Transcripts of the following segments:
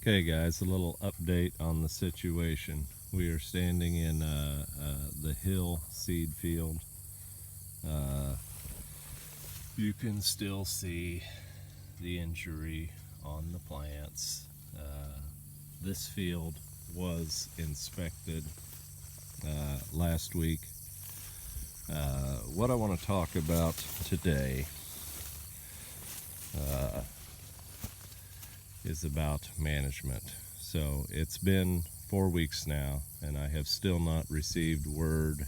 Okay guys, a little update on the situation. We are standing in the hill seed field. You can still see the injury on the plants. This field was inspected last week. What I want to talk about today is about management. So it's been 4 weeks now, and I have still not received word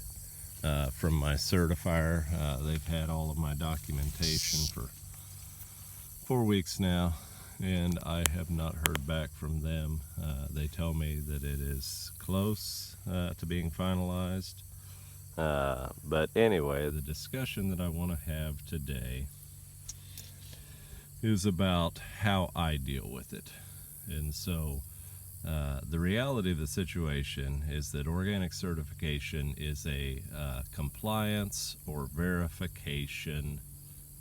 from my certifier. They've had all of my documentation for 4 weeks now, and I have not heard back from them. They tell me that it is close to being finalized. But anyway, the discussion that I want to have today is about how I deal with it. And so the reality of the situation is that organic certification is a compliance or verification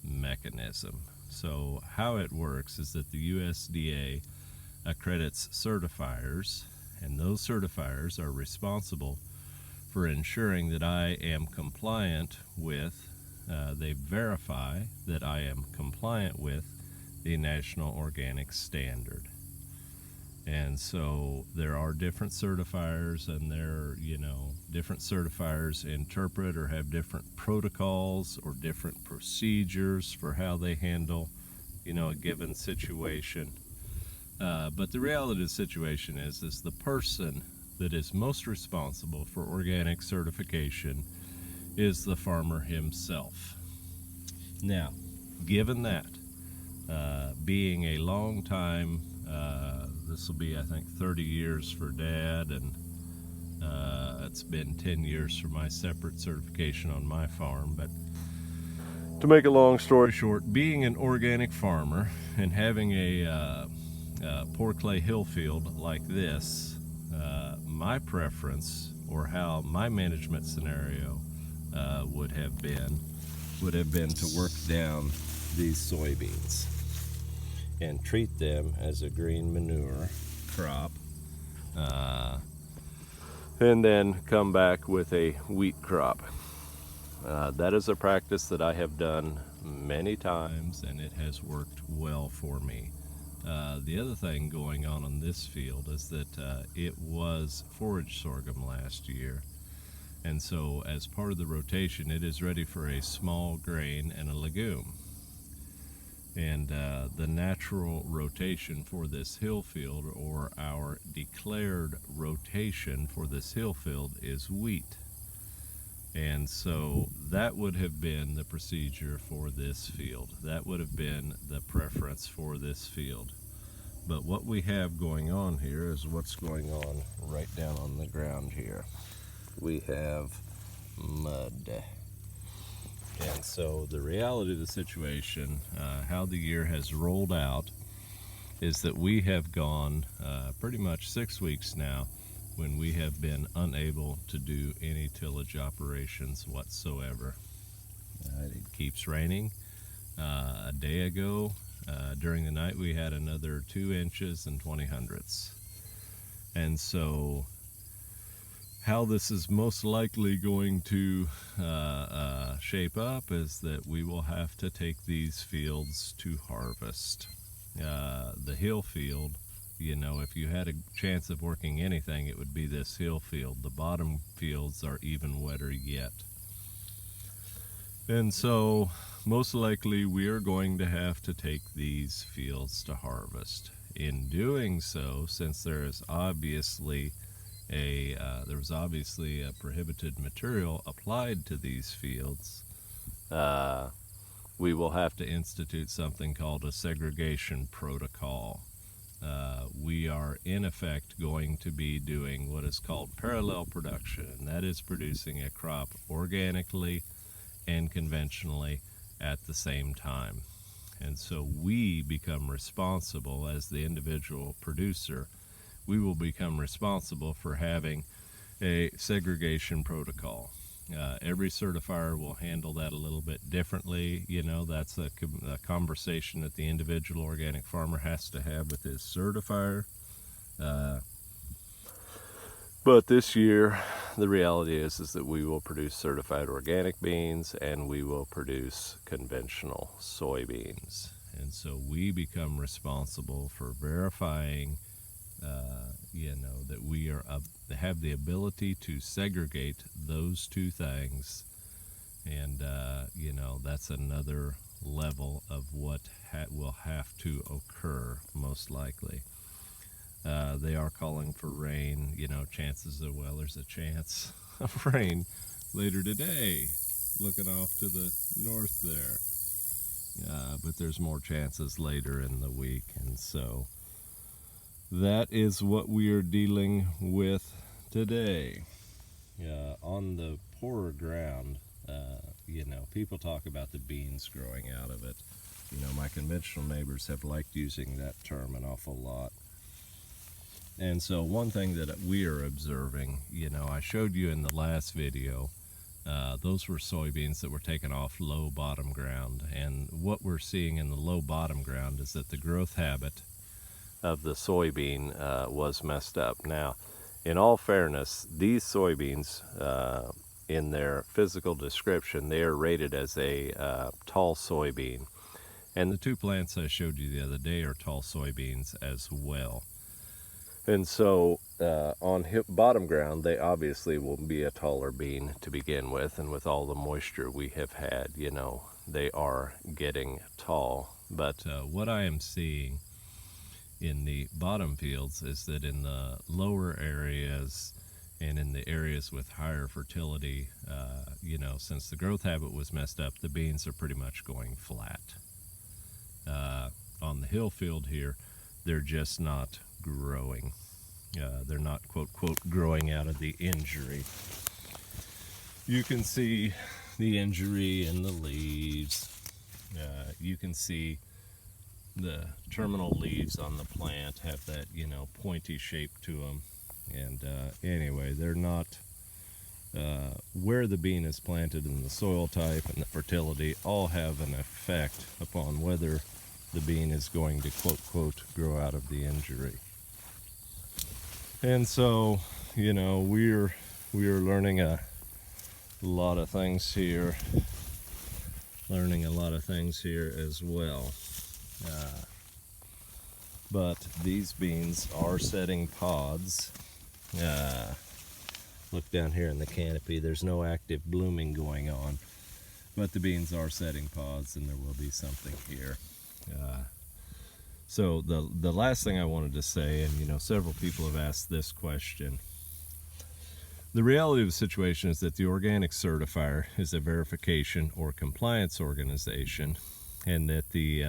mechanism. So how it works is that the USDA accredits certifiers, and those certifiers are responsible for ensuring that I am compliant with, they verify that I am compliant with the National Organic Standard. And so there are different certifiers, and different certifiers interpret or have different protocols or different procedures for how they handle, a given situation. But the reality of the situation is the person that is most responsible for organic certification is the farmer himself. Now, given that, being a long time, this will be, I think, 30 years for Dad, and it's been 10 years for my separate certification on my farm. But to make a long story short, being an organic farmer and having a poor clay hill field like this, my preference, or how my management scenario would have been to work down these soybeans and treat them as a green manure crop, and then come back with a wheat crop. That is a practice that I have done many times, and it has worked well for me. The other thing going on this field is that it was forage sorghum last year, and so as part of the rotation, it is ready for a small grain and a legume. And the natural rotation for this hill field, or our declared rotation for this hill field, is wheat. And so that would have been the procedure for this field. That would have been the preference for this field. But what we have going on here is what's going on right down on the ground here. We have mud. And so the reality of the situation, how the year has rolled out, is that we have gone pretty much 6 weeks now when we have been unable to do any tillage operations whatsoever. It keeps raining. A day ago, during the night, we had another 2 inches and 20 hundredths. And so how this is most likely going to shape up is that we will have to take these fields to harvest. The hill field, if you had a chance of working anything, it would be this hill field. The bottom fields are even wetter yet. And so most likely we are going to have to take these fields to harvest. In doing so, since there was obviously a prohibited material applied to these fields, we will have to institute something called a segregation protocol. We are in effect going to be doing what is called parallel production, and that is producing a crop organically and conventionally at the same time. And so we become responsible as the individual producer. We will become responsible for having a segregation protocol. Every certifier will handle that a little bit differently. That's a conversation that the individual organic farmer has to have with his certifier. But this year, the reality is that we will produce certified organic beans and we will produce conventional soybeans. And so we become responsible for verifying, that we have the ability to segregate those two things. And, that's another level of what will have to occur, most likely. They are calling for rain, chances of, there's a chance of rain later today, looking off to the north there. But there's more chances later in the week, and so that is what we are dealing with today. On the poorer ground, people talk about the beans growing out of it. My conventional neighbors have liked using that term an awful lot. And so one thing that we are observing, I showed you in the last video, those were soybeans that were taken off low bottom ground. And what we're seeing in the low bottom ground is that the growth habit of the soybean was messed up. Now, in all fairness, these soybeans, in their physical description, they are rated as a tall soybean. And the two plants I showed you the other day are tall soybeans as well. And so on bottom ground, they obviously will be a taller bean to begin with. And with all the moisture we have had, they are getting tall. But what I am seeing in the bottom fields is that in the lower areas and in the areas with higher fertility, since the growth habit was messed up, the beans are pretty much going flat. On the hill field here, they're just not growing. They're not, quote, growing out of the injury. You can see the injury in the leaves. You can see the terminal leaves on the plant have that, pointy shape to them. And anyway, they're not where the bean is planted, and the soil type and the fertility all have an effect upon whether the bean is going to, quote, grow out of the injury. And so, we're learning a lot of things here. As well. But these beans are setting pods. Look down here in the canopy, there's no active blooming going on, but the beans are setting pods, and there will be something here. So the last thing I wanted to say, and several people have asked this question. The reality of the situation is that the organic certifier is a verification or compliance organization, and that the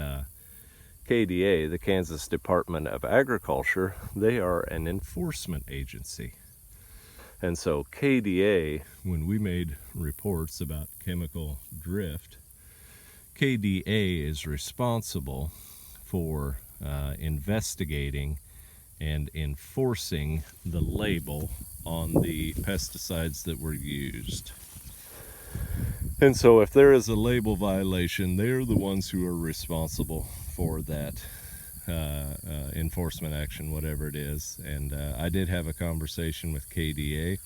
KDA, the Kansas Department of Agriculture, they are an enforcement agency. And so KDA, when we made reports about chemical drift, KDA is responsible for investigating and enforcing the label on the pesticides that were used. And so if there is a label violation, they're the ones who are responsible for that enforcement action, whatever it is. And I did have a conversation with KDA,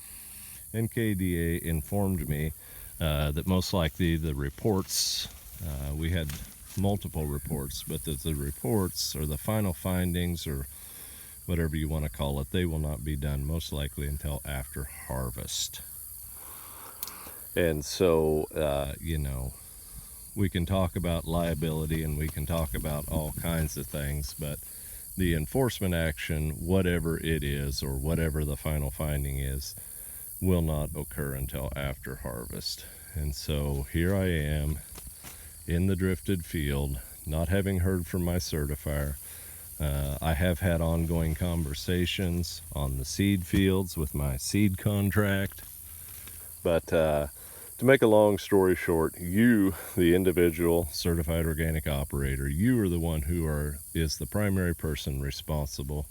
and KDA informed me that most likely the reports, we had multiple reports, but that the reports or the final findings, or whatever you want to call it, they will not be done most likely until after harvest. And so, we can talk about liability and we can talk about all kinds of things, but the enforcement action, whatever it is or whatever the final finding is, will not occur until after harvest. And so here I am in the drifted field, not having heard from my certifier. I have had ongoing conversations on the seed fields with my seed contract, but to make a long story short, you, the individual certified organic operator, you are the one who is the primary person responsible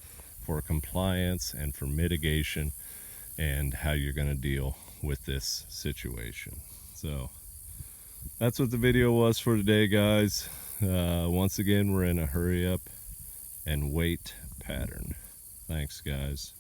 for compliance and for mitigation and how you're going to deal with this situation. So that's what the video was for today, guys. Once again, we're in a hurry up and wait pattern. Thanks, guys.